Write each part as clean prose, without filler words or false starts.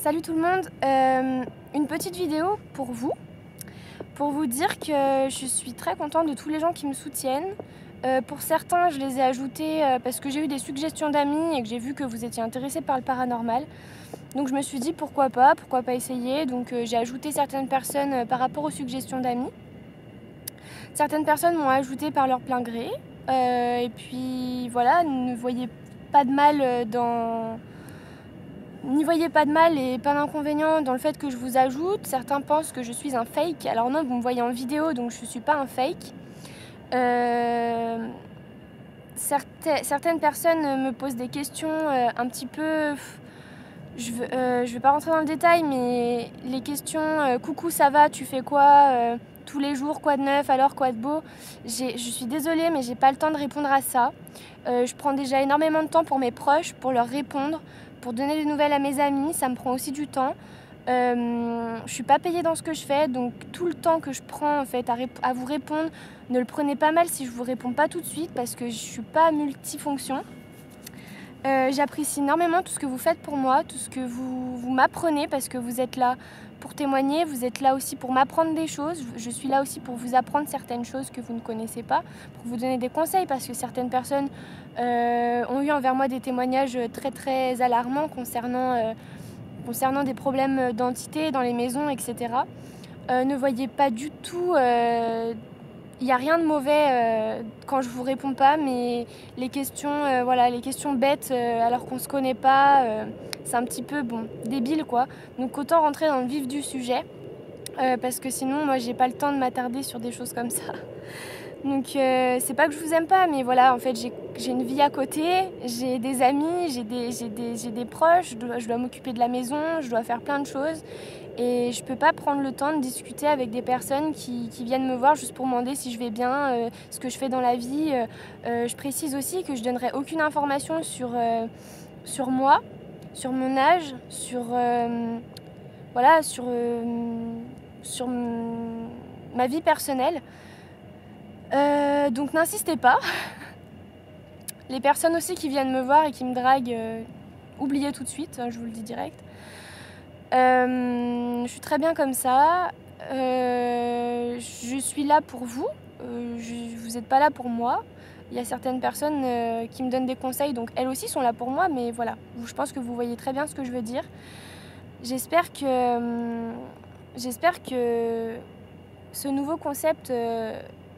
Salut tout le monde, une petite vidéo pour vous dire que je suis très contente de tous les gens qui me soutiennent. Pour certains, je les ai ajoutés parce que j'ai eu des suggestions d'amis et que j'ai vu que vous étiez intéressés par le paranormal. Donc je me suis dit pourquoi pas essayer. Donc j'ai ajouté certaines personnes par rapport aux suggestions d'amis. Certaines personnes m'ont ajouté par leur plein gré. Et puis voilà, ne voyez pas de mal N'y voyez pas de mal et pas d'inconvénient dans le fait que je vous ajoute. Certains pensent que je suis un fake. Alors non, vous me voyez en vidéo, donc je ne suis pas un fake. Certaines personnes me posent des questions un petit peu... Je vais pas rentrer dans le détail, mais les questions coucou, ça va, tu fais quoi tous les jours, quoi de neuf, alors quoi de beau. Je suis désolée, mais j'ai pas le temps de répondre à ça. Je prends déjà énormément de temps pour mes proches, pour leur répondre, pour donner des nouvelles à mes amis. Ça me prend aussi du temps. Je suis pas payée dans ce que je fais, donc tout le temps que je prends en fait à vous répondre, ne le prenez pas mal si je vous réponds pas tout de suite parce que je suis pas multifonction. J'apprécie énormément tout ce que vous faites pour moi, tout ce que vous m'apprenez parce que vous êtes là pour témoigner, vous êtes là aussi pour m'apprendre des choses. Je suis là aussi pour vous apprendre certaines choses que vous ne connaissez pas, pour vous donner des conseils parce que certaines personnes ont eu envers moi des témoignages très très alarmants concernant des problèmes d'entité dans les maisons, etc. Ne voyez pas du tout... Il n'y a rien de mauvais quand je vous réponds pas, mais les questions, les questions bêtes alors qu'on se connaît pas, c'est un petit peu débile quoi. Donc autant rentrer dans le vif du sujet parce que sinon moi j'ai pas le temps de m'attarder sur des choses comme ça. Donc c'est pas que je vous aime pas, mais voilà, en fait j'ai une vie à côté, j'ai des amis, j'ai des proches, je dois m'occuper de la maison, je dois faire plein de choses. Et je peux pas prendre le temps de discuter avec des personnes qui viennent me voir juste pour me demander si je vais bien, ce que je fais dans la vie. Je précise aussi que je donnerai aucune information sur moi, sur mon âge, sur ma vie personnelle. Donc n'insistez pas. Les personnes aussi qui viennent me voir et qui me draguent, oubliez tout de suite, je vous le dis direct. Je suis très bien comme ça. Je suis là pour vous. Vous n'êtes pas là pour moi. Il y a certaines personnes qui me donnent des conseils, donc elles aussi sont là pour moi, mais voilà. Je pense que vous voyez très bien ce que je veux dire. J'espère que ce nouveau concept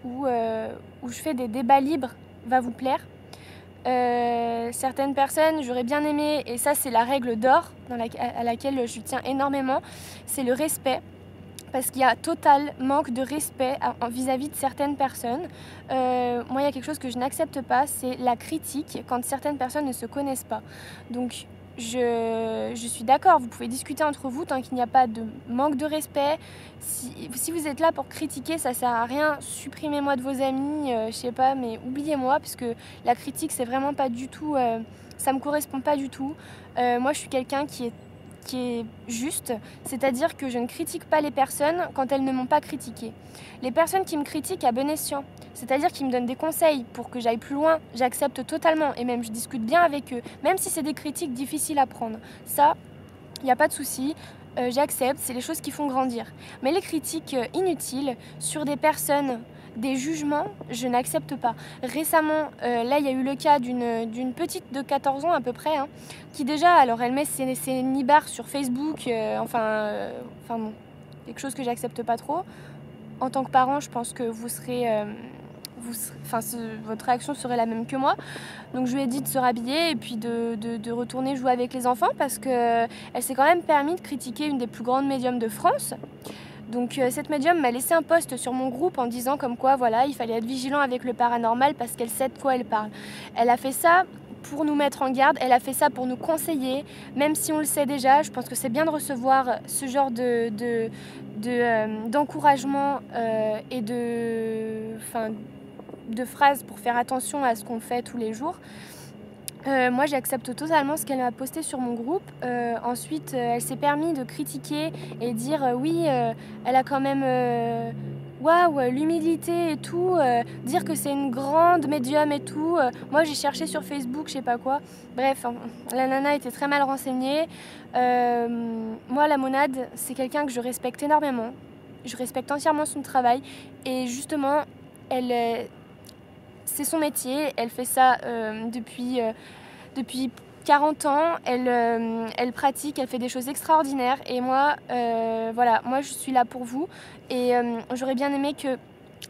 où je fais des débats libres va vous plaire. Certaines personnes, j'aurais bien aimé, et ça c'est la règle d'or à laquelle je tiens énormément, c'est le respect. Parce qu'il y a total manque de respect vis-à-vis de certaines personnes. Moi, il y a quelque chose que je n'accepte pas, c'est la critique quand certaines personnes ne se connaissent pas. Donc, je suis d'accord, vous pouvez discuter entre vous tant qu'il n'y a pas de manque de respect. Si vous êtes là pour critiquer, ça sert à rien. Supprimez-moi de vos amis, je sais pas, mais oubliez-moi parce que la critique, c'est vraiment pas du tout... ça me correspond pas du tout. Moi, je suis quelqu'un qui est juste, c'est-à-dire que je ne critique pas les personnes quand elles ne m'ont pas critiqué. Les personnes qui me critiquent à bon escient, c'est-à-dire qui me donnent des conseils pour que j'aille plus loin, j'accepte totalement et même je discute bien avec eux, même si c'est des critiques difficiles à prendre. Ça, il n'y a pas de souci. J'accepte, c'est les choses qui font grandir. Mais les critiques inutiles sur des personnes, des jugements, je n'accepte pas. Récemment, là, il y a eu le cas d'une petite de 14 ans à peu près, qui déjà, alors elle met ses nibards sur Facebook, bon, quelque chose que j'accepte pas trop. En tant que parent, je pense que votre réaction serait la même que moi. Donc je lui ai dit de se rhabiller et puis de retourner jouer avec les enfants parce qu'elle s'est quand même permis de critiquer une des plus grandes médiums de France. Donc cette médium m'a laissé un post sur mon groupe en disant comme quoi voilà, il fallait être vigilant avec le paranormal parce qu'elle sait de quoi elle parle. Elle a fait ça pour nous mettre en garde, elle a fait ça pour nous conseiller, même si on le sait déjà. Je pense que c'est bien de recevoir ce genre d'encouragement et de phrases pour faire attention à ce qu'on fait tous les jours. Moi j'accepte totalement ce qu'elle m'a posté sur mon groupe. Ensuite elle s'est permis de critiquer et dire oui elle a quand même waouh, l'humilité et tout, dire que c'est une grande médium et tout. Moi j'ai cherché sur Facebook, je sais pas quoi. Bref, la nana était très mal renseignée. Moi la monade, c'est quelqu'un que je respecte énormément. Je respecte entièrement son travail et justement, c'est son métier, elle fait ça depuis 40 ans, elle pratique, elle fait des choses extraordinaires et moi, moi je suis là pour vous et j'aurais bien aimé que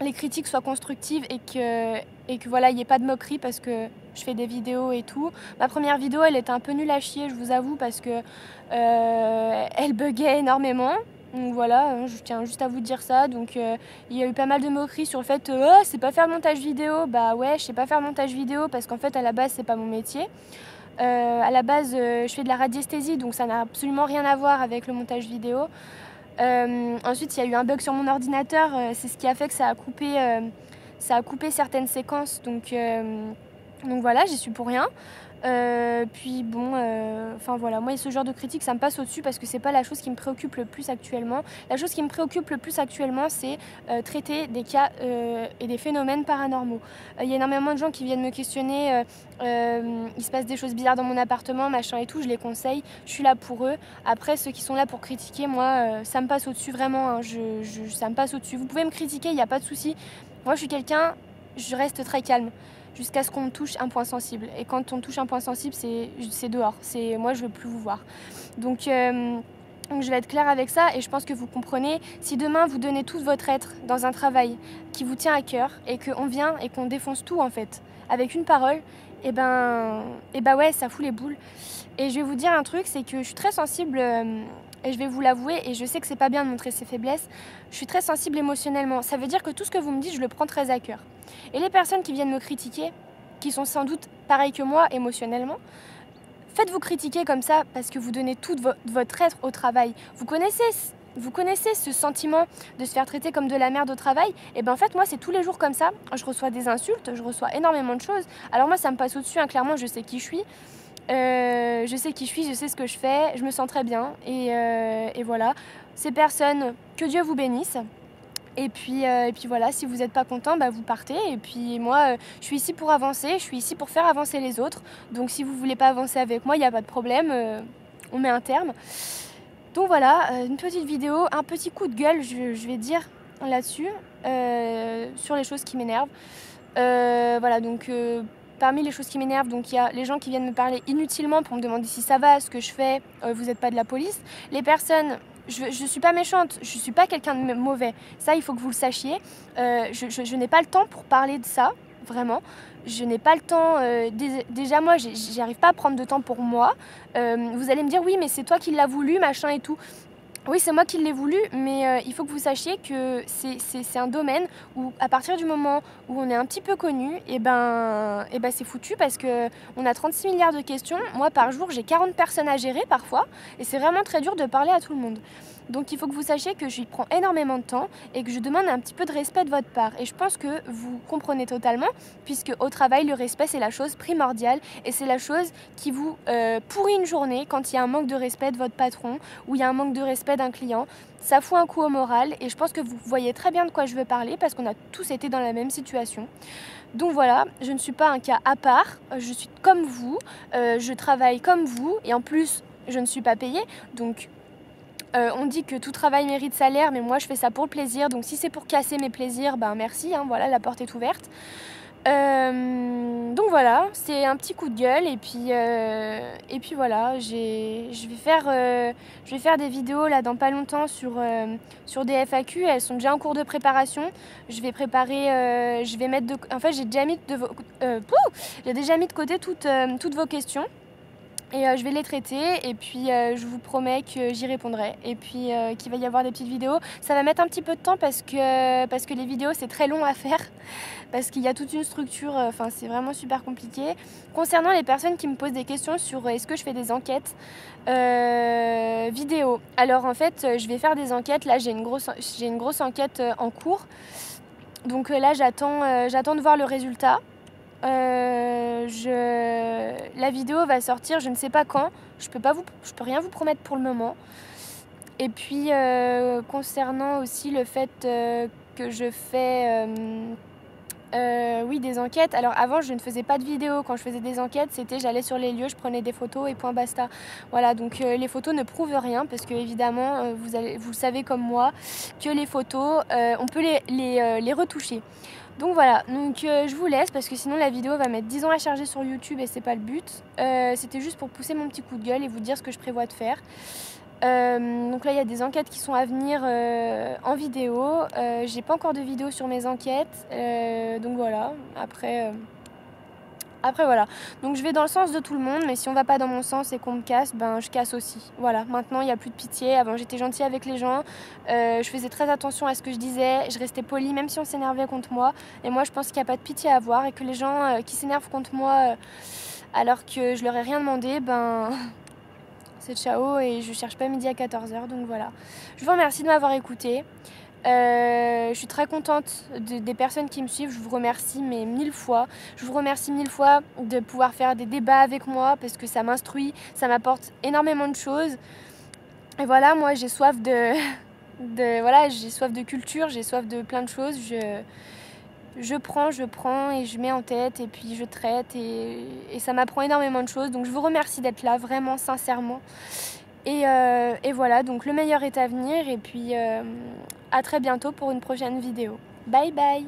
les critiques soient constructives et que voilà, il n'y ait pas de moquerie parce que je fais des vidéos et tout. Ma première vidéo, elle était un peu nulle à chier, je vous avoue, parce que elle buguait énormément. Donc voilà, je tiens juste à vous dire ça. Donc il y a eu pas mal de moqueries sur le fait oh, c'est pas faire montage vidéo. Bah ouais, je sais pas faire montage vidéo parce qu'en fait à la base c'est pas mon métier. À la base je fais de la radiesthésie donc ça n'a absolument rien à voir avec le montage vidéo. Ensuite il y a eu un bug sur mon ordinateur, c'est ce qui a fait que ça a coupé certaines séquences. Donc voilà, j'y suis pour rien. Puis bon, voilà, moi ce genre de critique ça me passe au-dessus parce que c'est pas la chose qui me préoccupe le plus actuellement. La chose qui me préoccupe le plus actuellement c'est traiter des cas et des phénomènes paranormaux. Il y a énormément de gens qui viennent me questionner, il se passe des choses bizarres dans mon appartement, machin et tout, je les conseille, je suis là pour eux. Après ceux qui sont là pour critiquer, moi ça me passe au-dessus vraiment, hein. Ça me passe au-dessus. Vous pouvez me critiquer, il n'y a pas de souci. Moi je suis quelqu'un, je reste très calme jusqu'à ce qu'on me touche un point sensible. Et quand on touche un point sensible, c'est dehors. Moi, je ne veux plus vous voir. Donc, je vais être claire avec ça et je pense que vous comprenez. Si demain, vous donnez tout votre être dans un travail qui vous tient à cœur et qu'on vient et qu'on défonce tout, en fait, avec une parole, et ouais, ça fout les boules. Et je vais vous dire un truc, c'est que je suis très sensible... et je vais vous l'avouer, et je sais que c'est pas bien de montrer ses faiblesses, je suis très sensible émotionnellement. Ça veut dire que tout ce que vous me dites, je le prends très à cœur. Et les personnes qui viennent me critiquer, qui sont sans doute pareilles que moi émotionnellement, faites-vous critiquer comme ça parce que vous donnez tout votre être au travail. Vous connaissez ce sentiment de se faire traiter comme de la merde au travail? Et ben en fait moi c'est tous les jours comme ça. Je reçois des insultes, je reçois énormément de choses. Alors moi ça me passe au-dessus, hein. Clairement je sais qui je suis. Je sais ce que je fais, je me sens très bien et voilà. Ces personnes, que Dieu vous bénisse. Et puis voilà, si vous n'êtes pas content, bah vous partez. Et puis moi, je suis ici pour avancer, je suis ici pour faire avancer les autres. Donc si vous voulez pas avancer avec moi, il n'y a pas de problème, on met un terme. Donc voilà, une petite vidéo, un petit coup de gueule, je vais dire là-dessus, sur les choses qui m'énervent. Voilà, donc parmi les choses qui m'énervent, donc il y a les gens qui viennent me parler inutilement pour me demander si ça va, ce que je fais, vous n'êtes pas de la police. Les personnes... Je suis pas méchante, je suis pas quelqu'un de mauvais. Ça, il faut que vous le sachiez. Je n'ai pas le temps pour parler de ça, vraiment. Je n'ai pas le temps. Déjà, moi, j'arrive pas à prendre de temps pour moi. Vous allez me dire, oui, mais c'est toi qui l'as voulu, machin et tout. Oui, c'est moi qui l'ai voulu, mais il faut que vous sachiez que c'est un domaine où, à partir du moment où on est un petit peu connu, et ben c'est foutu parce qu'on a 36 milliards de questions. Moi, par jour, j'ai 40 personnes à gérer parfois, et c'est vraiment très dur de parler à tout le monde. Donc il faut que vous sachiez que j'y prends énormément de temps et que je demande un petit peu de respect de votre part. Et je pense que vous comprenez totalement, puisque au travail, le respect, c'est la chose primordiale et c'est la chose qui vous pourrit une journée quand il y a un manque de respect de votre patron ou il y a un manque de respect d'un client. Ça fout un coup au moral et je pense que vous voyez très bien de quoi je veux parler parce qu'on a tous été dans la même situation. Donc voilà, je ne suis pas un cas à part, je suis comme vous, je travaille comme vous et en plus, je ne suis pas payée, donc... on dit que tout travail mérite salaire, mais moi je fais ça pour le plaisir. Donc si c'est pour casser mes plaisirs, ben merci, hein, voilà, la porte est ouverte. Donc voilà, c'est un petit coup de gueule et puis voilà, je vais faire des vidéos là dans pas longtemps sur des FAQ. Elles sont déjà en cours de préparation. Je vais préparer, je vais mettre en fait j'ai déjà mis de côté toutes vos questions. Et je vais les traiter et puis je vous promets que j'y répondrai et puis qu'il va y avoir des petites vidéos. Ça va mettre un petit peu de temps parce que les vidéos c'est très long à faire parce qu'il y a toute une structure, c'est vraiment super compliqué. Concernant les personnes qui me posent des questions sur est-ce que je fais des enquêtes vidéo. Alors en fait je vais faire des enquêtes, là j'ai une grosse enquête en cours. Donc là j'attends de voir le résultat. La vidéo va sortir, je ne sais pas quand. Je peux rien vous promettre pour le moment. Et puis concernant aussi le fait que je fais oui, des enquêtes. Alors avant, je ne faisais pas de vidéos. Quand je faisais des enquêtes, c'était j'allais sur les lieux, je prenais des photos et point basta. Voilà, donc les photos ne prouvent rien parce que évidemment, vous savez comme moi que les photos, on peut les retoucher. Donc voilà, donc je vous laisse parce que sinon la vidéo va mettre 10 ans à charger sur YouTube et c'est pas le but. C'était juste pour pousser mon petit coup de gueule et vous dire ce que je prévois de faire. Donc là il y a des enquêtes qui sont à venir en vidéo. J'ai pas encore de vidéo sur mes enquêtes, donc voilà. Après voilà, donc je vais dans le sens de tout le monde, mais si on va pas dans mon sens et qu'on me casse, ben je casse aussi. Voilà, maintenant il n'y a plus de pitié. Avant j'étais gentille avec les gens, je faisais très attention à ce que je disais, je restais polie même si on s'énervait contre moi. Et moi je pense qu'il n'y a pas de pitié à avoir et que les gens qui s'énervent contre moi alors que je leur ai rien demandé, ben c'est ciao et je cherche pas midi à 14h, donc voilà. Je vous remercie de m'avoir écouté. Je suis très contente des personnes qui me suivent, je vous remercie mais 1000 fois. Je vous remercie 1000 fois de pouvoir faire des débats avec moi parce que ça m'instruit, ça m'apporte énormément de choses. Et voilà, moi j'ai soif voilà, j'ai soif de culture, j'ai soif de plein de choses. Je prends et je mets en tête et puis je traite et ça m'apprend énormément de choses. Donc je vous remercie d'être là, vraiment, sincèrement. Et voilà, donc le meilleur est à venir et puis à très bientôt pour une prochaine vidéo. Bye bye!